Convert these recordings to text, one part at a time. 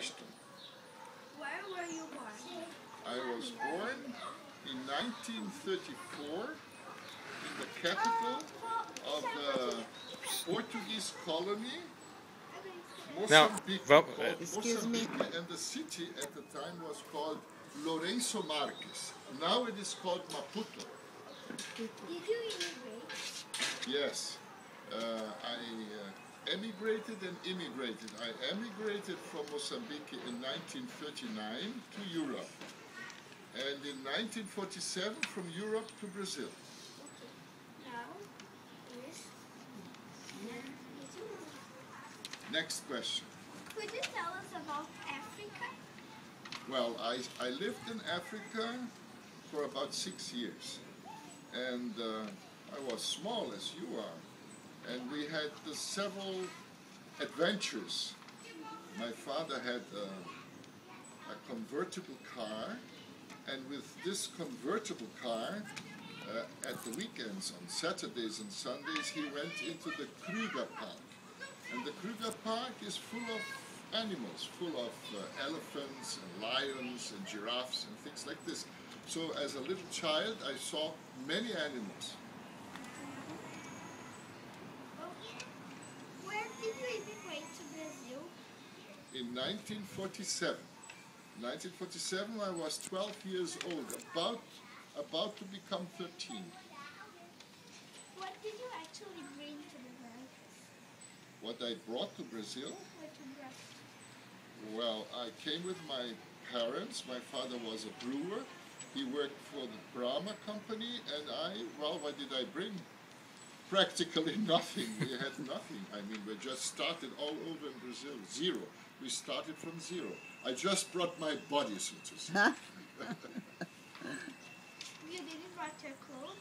Ashton. Where were you born? I was born in 1934 in the capital of the Portuguese colony, Mozambique. Excuse me. And the city at the time was called Lourenço Marques. Now it is called Maputo. Did you immigrate? Yes. I emigrated and immigrated. I emigrated from Mozambique in 1939 to Europe. And in 1947 from Europe to Brazil. Now is Next question. Could you tell us about Africa? Well, I lived in Africa for about 6 years. And I was small as you are. And we had several adventures. My father had a convertible car. And with this convertible car, at the weekends, on Saturdays and Sundays, he went into the Kruger Park. And the Kruger Park is full of animals, full of elephants and lions and giraffes and things like this. So as a little child, I saw many animals. Where did you immigrate to Brazil? In 1947. 1947, I was 12 years old, about to become 13. What did you actually bring to the Americas? What I brought to Brazil? What you brought? Well, I came with my parents. My father was a brewer. He worked for the Brahma company, and what did I bring? Practically nothing. We had nothing. I mean, we just started all over in Brazil, zero. We started from zero. I just brought my body, so to say. You didn't brought your clothes?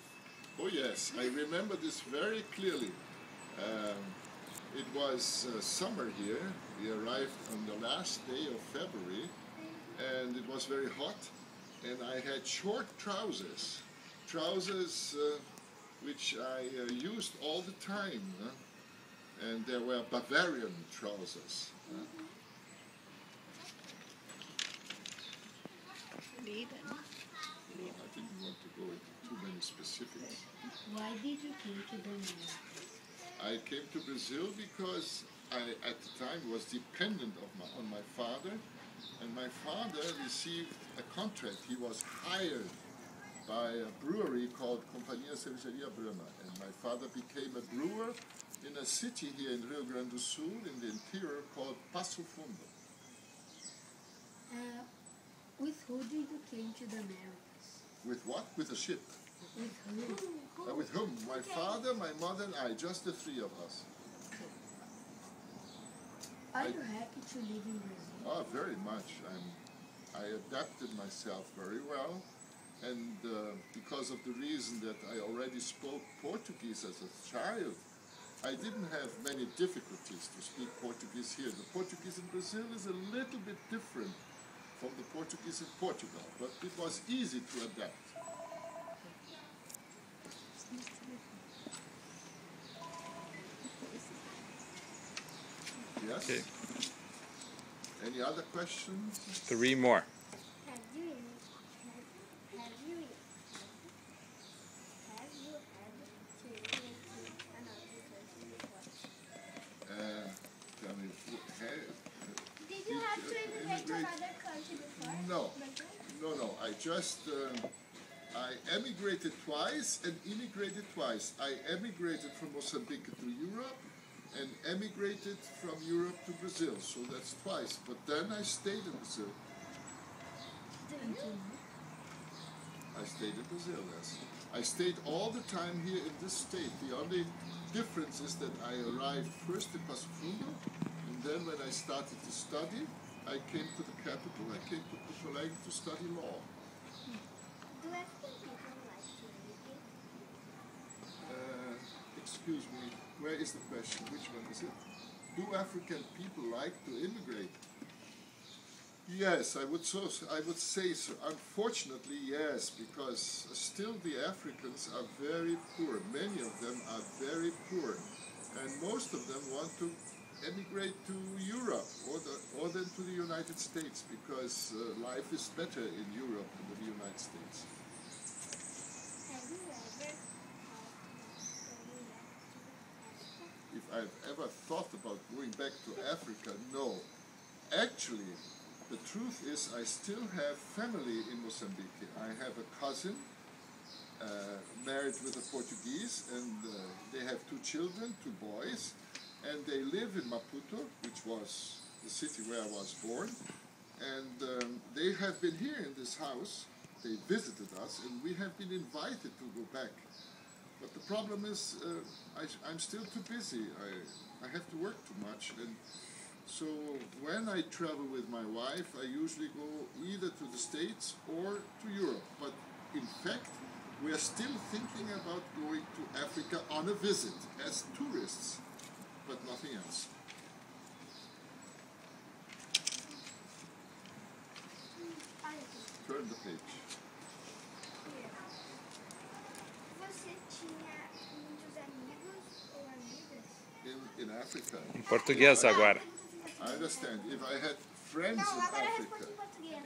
Oh yes, I remember this very clearly. It was summer here. We arrived on the last day of February, and it was very hot. And I had short trousers, which I used all the time. And they were Bavarian trousers. I didn't want to go into too many specifics. Why did you come to the Americas? I came to Brazil because I, at the time, was dependent on my father, and my father received a contract. He was hired by a brewery called Companhia Cervejaria Brahma, and my father became a brewer in a city here in Rio Grande do Sul, in the interior, called Passo Fundo. With who did you came to the Americas? With what? With a ship. With who? With whom? My father, my mother, and I, just the three of us. Are you happy to live in Brazil? Oh, very much. I adapted myself very well, and because of the reason that I already spoke Portuguese as a child, I didn't have many difficulties to speak Portuguese here. The Portuguese in Brazil is a little bit different from the Portuguese in Portugal, but it was easy to adapt. Yes? Okay. Any other questions? 3 more. Have you had to immigrate to another country before? Tell me, Did you have to immigrate to another country before? No. No. I emigrated twice and immigrated twice. I emigrated from Mozambique to Europe and emigrated from Europe to Brazil. So that's twice. But then I stayed in Brazil. I stayed in Brazil, yes. I stayed all the time here in this state. The only difference is that I arrived first in Passo Fundo, and then when I started to study, I came to the capital. I came to Porto Alegre to study law. Do African people like to immigrate? Excuse me, where is the question? Which one is it? Do African people like to immigrate? Yes, I would say so. Unfortunately, yes, because still the Africans are very poor. Many of them are very poor, and most of them want to emigrate to Europe or then to the United States, because life is better in Europe than in the United States. Have you ever If I've ever thought about going back to Africa, no. Actually, the truth is I still have family in Mozambique. I have a cousin married with a Portuguese, and they have 2 children, 2 boys, and they live in Maputo, which was the city where I was born, and they have been here in this house. They visited us, and we have been invited to go back. But the problem is I'm still too busy. I have to work too much, and so when I travel with my wife, I usually go either to the States or to Europe. But in fact, we are still thinking about going to Africa on a visit as tourists, but nothing else. Turn the page. Você tinha muitos amigos ou amigas? In Africa, Em português agora. I understand. If I had friends Não, in agora Africa. responde em português.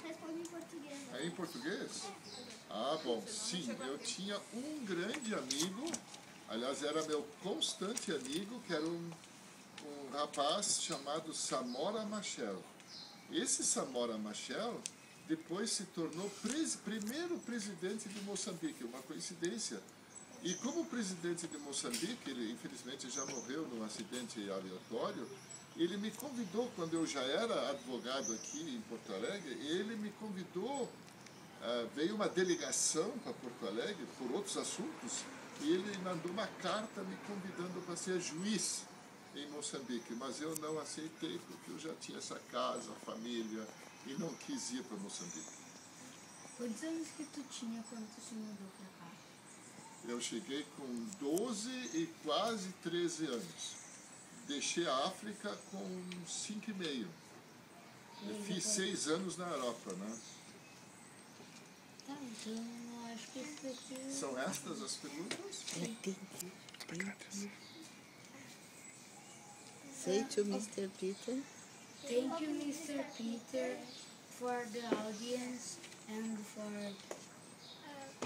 Responde em português. É em português? Ah, bom, sim, eu tinha um grande amigo, aliás, era meu constante amigo, que era um rapaz chamado Samora Machel. Esse Samora Machel depois se tornou primeiro presidente de Moçambique, uma coincidência. E como presidente de Moçambique, ele infelizmente já morreu num acidente aleatório, ele me convidou, quando eu já era advogado aqui em Porto Alegre, ele me convidou, veio uma delegação para Porto Alegre por outros assuntos, e ele mandou uma carta me convidando para ser juiz em Moçambique, mas eu não aceitei porque eu já tinha essa casa, família, e não quis ir para Moçambique. Quantos anos que tu tinha quando tu se mudou pra cá? Eu cheguei com 12 e quase 13 anos. Deixei a África com 5,5. Eu fiz 6 anos na Europa, né? Tá, então acho que isso aqui... São estas as perguntas? Thank you. Say to Mr. Peter. Thank you, Mr. Peter, for the audience and for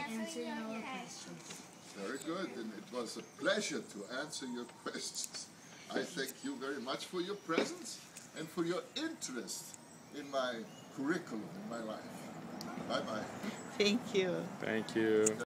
answering our questions. Very good, and it was a pleasure to answer your questions. I thank you very much for your presence and for your interest in my curriculum, in my life. Bye-bye. Thank you. Thank you.